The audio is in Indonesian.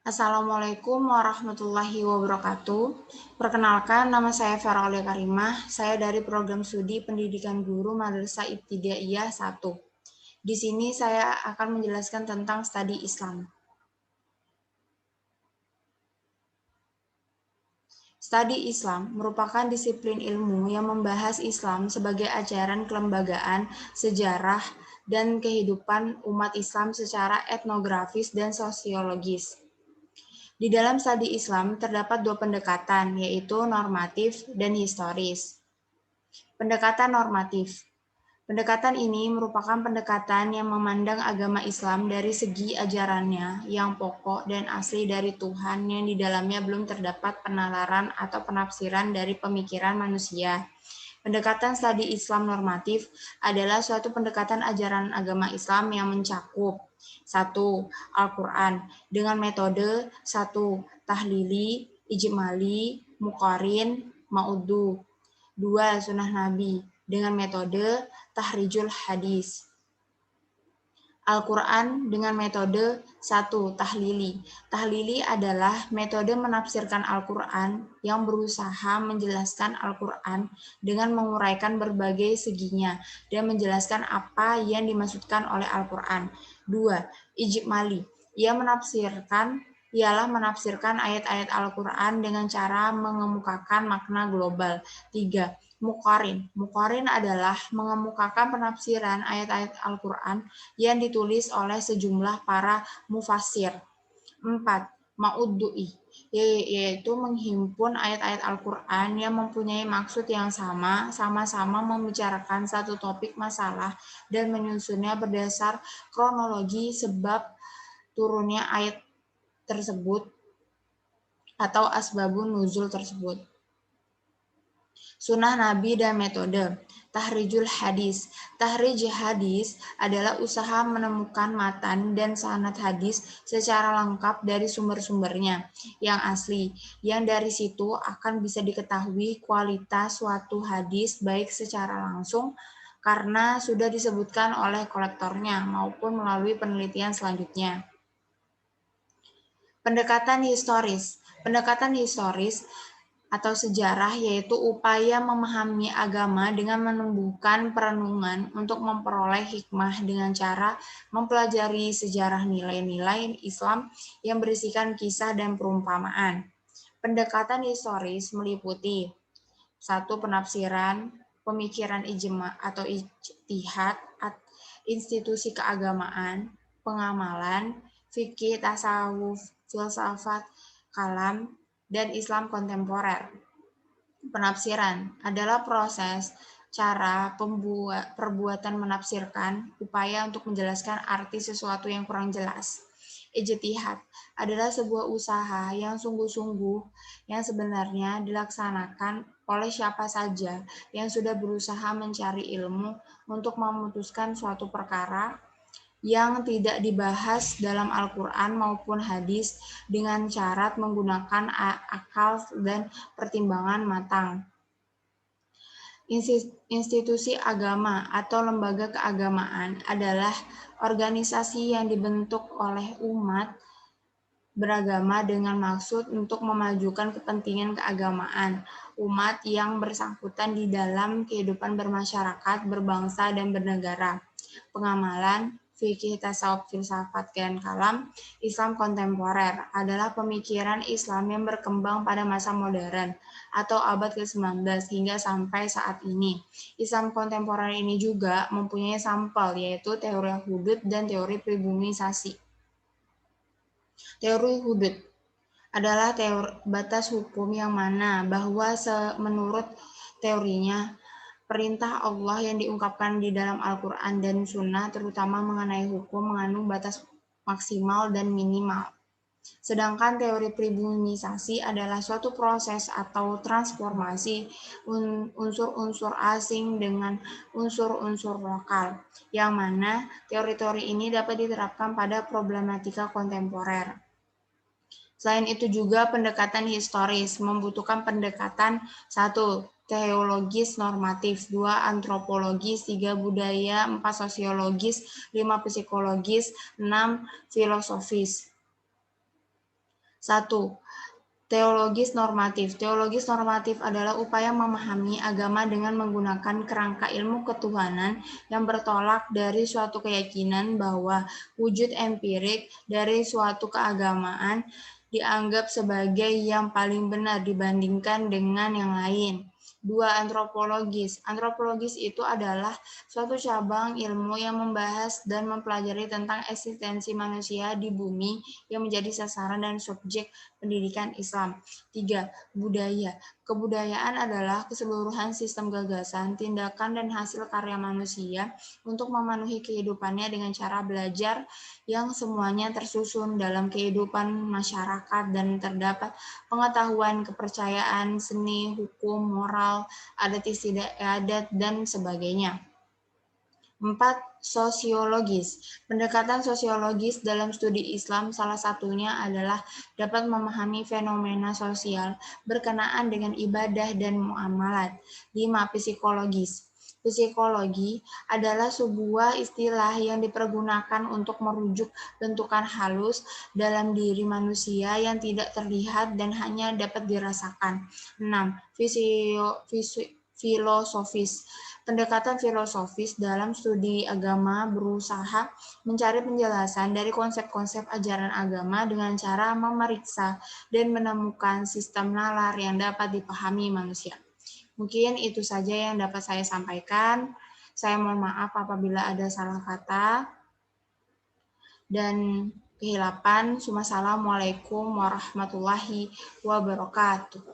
Assalamualaikum warahmatullahi wabarakatuh. Perkenalkan, nama saya Farah Aulia Karimah. Saya dari Program Studi Pendidikan Guru Madrasah Ibtidaiyah 1. Di sini saya akan menjelaskan tentang studi Islam. Studi Islam merupakan disiplin ilmu yang membahas Islam sebagai ajaran kelembagaan, sejarah, dan kehidupan umat Islam secara etnografis dan sosiologis. Di dalam studi Islam terdapat dua pendekatan, yaitu normatif dan historis. Pendekatan normatif. Pendekatan ini merupakan pendekatan yang memandang agama Islam dari segi ajarannya yang pokok dan asli dari Tuhan yang di dalamnya belum terdapat penalaran atau penafsiran dari pemikiran manusia. Pendekatan studi Islam normatif adalah suatu pendekatan ajaran agama Islam yang mencakup 1. Al-Quran dengan metode 1. Tahlili, ijmali, muqarin, ma'udu. 2. Sunnah Nabi dengan metode tahrijul hadis. Al-Quran dengan metode 1. Tahlili. Tahlili adalah metode menafsirkan Al-Quran yang berusaha menjelaskan Al-Quran dengan menguraikan berbagai seginya dan menjelaskan apa yang dimaksudkan oleh Al-Quran. 2. Ijmali. Ialah menafsirkan ayat-ayat Al-Quran dengan cara mengemukakan makna global. 3. Muqarin. Muqarin adalah mengemukakan penafsiran ayat-ayat Al-Quran yang ditulis oleh sejumlah para mufassir. 4. Ma'uddu'i, yaitu menghimpun ayat-ayat Al-Quran yang mempunyai maksud yang sama-sama membicarakan satu topik masalah dan menyusunnya berdasar kronologi sebab turunnya ayat tersebut atau asbabun nuzul tersebut. Sunnah Nabi dan metode. Tahrijul hadis. Tahrij hadis adalah usaha menemukan matan dan sanad hadis secara lengkap dari sumber-sumbernya yang asli, yang dari situ akan bisa diketahui kualitas suatu hadis baik secara langsung karena sudah disebutkan oleh kolektornya maupun melalui penelitian selanjutnya. Pendekatan historis. Pendekatan historis atau sejarah yaitu upaya memahami agama dengan menumbuhkan perenungan untuk memperoleh hikmah dengan cara mempelajari sejarah nilai-nilai Islam yang berisikan kisah dan perumpamaan. Pendekatan historis meliputi 1. Penafsiran, pemikiran ijma atau ijtihad, institusi keagamaan, pengamalan, fikih, tasawuf, filsafat, kalam, dan Islam kontemporer. Penafsiran adalah proses, cara, perbuatan menafsirkan, upaya untuk menjelaskan arti sesuatu yang kurang jelas. Ijtihad adalah sebuah usaha yang sungguh-sungguh yang sebenarnya dilaksanakan oleh siapa saja yang sudah berusaha mencari ilmu untuk memutuskan suatu perkara yang tidak dibahas dalam Al-Quran maupun hadis dengan syarat menggunakan akal dan pertimbangan matang. Institusi agama atau lembaga keagamaan adalah organisasi yang dibentuk oleh umat beragama dengan maksud untuk memajukan kepentingan keagamaan umat yang bersangkutan di dalam kehidupan bermasyarakat, berbangsa, dan bernegara. Pengamalan, fikih, tasawuf, filsafat, dan kalam, Islam kontemporer adalah pemikiran Islam yang berkembang pada masa modern atau abad ke-19 hingga sampai saat ini. Islam kontemporer ini juga mempunyai sampel yaitu teori hudud dan teori pribumisasi. Teori hudud adalah teori batas hukum yang mana bahwa menurut teorinya perintah Allah yang diungkapkan di dalam Al-Quran dan Sunnah terutama mengenai hukum mengandung batas maksimal dan minimal. Sedangkan teori pribumisasi adalah suatu proses atau transformasi unsur-unsur asing dengan unsur-unsur lokal, yang mana teori-teori ini dapat diterapkan pada problematika kontemporer. Selain itu juga pendekatan historis membutuhkan pendekatan 1. Teologis normatif, 2. Antropologis, 3. Budaya, 4. Sosiologis, 5. Psikologis, 6. Filosofis. 1. Teologis normatif. Teologis normatif adalah upaya memahami agama dengan menggunakan kerangka ilmu ketuhanan yang bertolak dari suatu keyakinan bahwa wujud empirik dari suatu keagamaan dianggap sebagai yang paling benar dibandingkan dengan yang lain. 2. Antropologis. Antropologis itu adalah suatu cabang ilmu yang membahas dan mempelajari tentang eksistensi manusia di bumi yang menjadi sasaran dan subjek pendidikan Islam. 3. Budaya. Kebudayaan adalah keseluruhan sistem gagasan, tindakan, dan hasil karya manusia untuk memenuhi kehidupannya dengan cara belajar yang semuanya tersusun dalam kehidupan masyarakat dan terdapat pengetahuan, kepercayaan, seni, hukum, moral, adat istiadat, dan sebagainya. 4. Sosiologis. Pendekatan sosiologis dalam studi Islam salah satunya adalah dapat memahami fenomena sosial berkenaan dengan ibadah dan muamalat. 5. Psikologis. Psikologi adalah sebuah istilah yang dipergunakan untuk merujuk bentukan halus dalam diri manusia yang tidak terlihat dan hanya dapat dirasakan. 6. Filosofis. Pendekatan filosofis dalam studi agama berusaha mencari penjelasan dari konsep-konsep ajaran agama dengan cara memeriksa dan menemukan sistem nalar yang dapat dipahami manusia. Mungkin itu saja yang dapat saya sampaikan. Saya mohon maaf apabila ada salah kata dan kehilapan. Wassalamualaikum warahmatullahi wabarakatuh.